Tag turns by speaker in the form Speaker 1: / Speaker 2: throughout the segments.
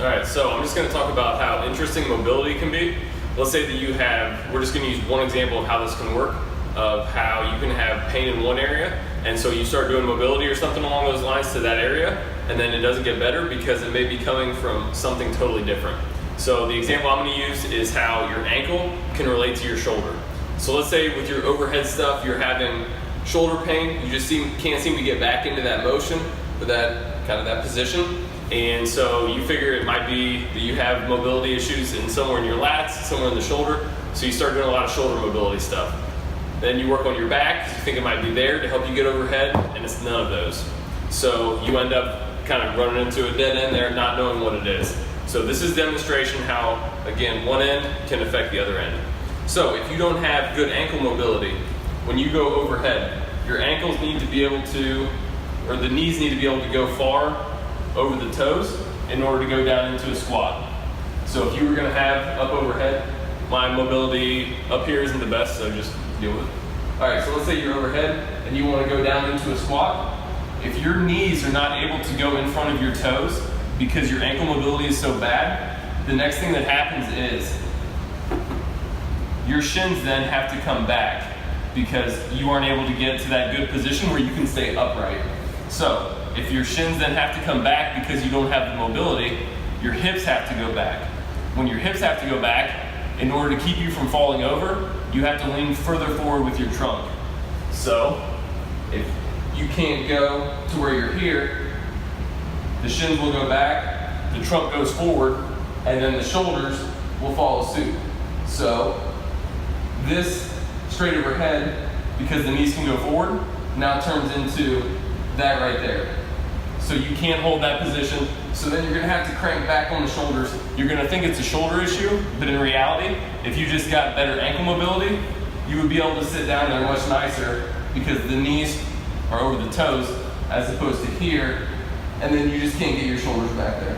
Speaker 1: All right, so I'm just going to talk about how interesting mobility can be. Let's say that you have, we're just going to use one example of how this can work, of how you can have pain in one area, and so you start doing mobility or something along those lines to that area, and then it doesn't get better because it may be coming from something totally different. So the example I'm going to use is how your ankle can relate to your shoulder. So let's say with your overhead stuff, you're having shoulder pain, you just can't seem to get back into that motion, or that position. And so you figure it might be that you have mobility issues in somewhere in your lats, somewhere in the shoulder, so you start doing a lot of shoulder mobility stuff. Then you work on your back, you think it might be there to help you get overhead, and it's none of those. So you end up kind of running into a dead end there, not knowing what it is. So this is demonstration how, again, one end can affect the other end. So if you don't have good ankle mobility, when you go overhead, your ankles need to be able to, or the knees need to be able to go far over the toes in order to go down into a squat. So if you were going to have up overhead, my mobility up here isn't the best, so just deal with it. All right, so let's say you're overhead and you want to go down into a squat. If your knees are not able to go in front of your toes because your ankle mobility is so bad, the next thing that happens is your shins then have to come back because you aren't able to get to that good position where you can stay upright. So if your shins then have to come back because you don't have the mobility, your hips have to go back. When your hips have to go back, in order to keep you from falling over, you have to lean further forward with your trunk. So if you can't go to where you're here, the shins will go back, the trunk goes forward, and then the shoulders will follow suit. So this straight overhead, because the knees can go forward, now turns into that right there. So you can't hold that position. So then you're gonna have to crank back on the shoulders. You're gonna think it's a shoulder issue, but in reality, if you just got better ankle mobility, you would be able to sit down there much nicer because the knees are over the toes as opposed to here, and then you just can't get your shoulders back there.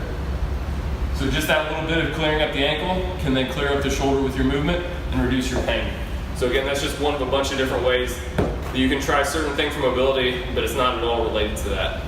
Speaker 1: So just that little bit of clearing up the ankle can then clear up the shoulder with your movement and reduce your pain. So again, that's just one of a bunch of different ways that you can try certain things for mobility, but it's not at all related to that.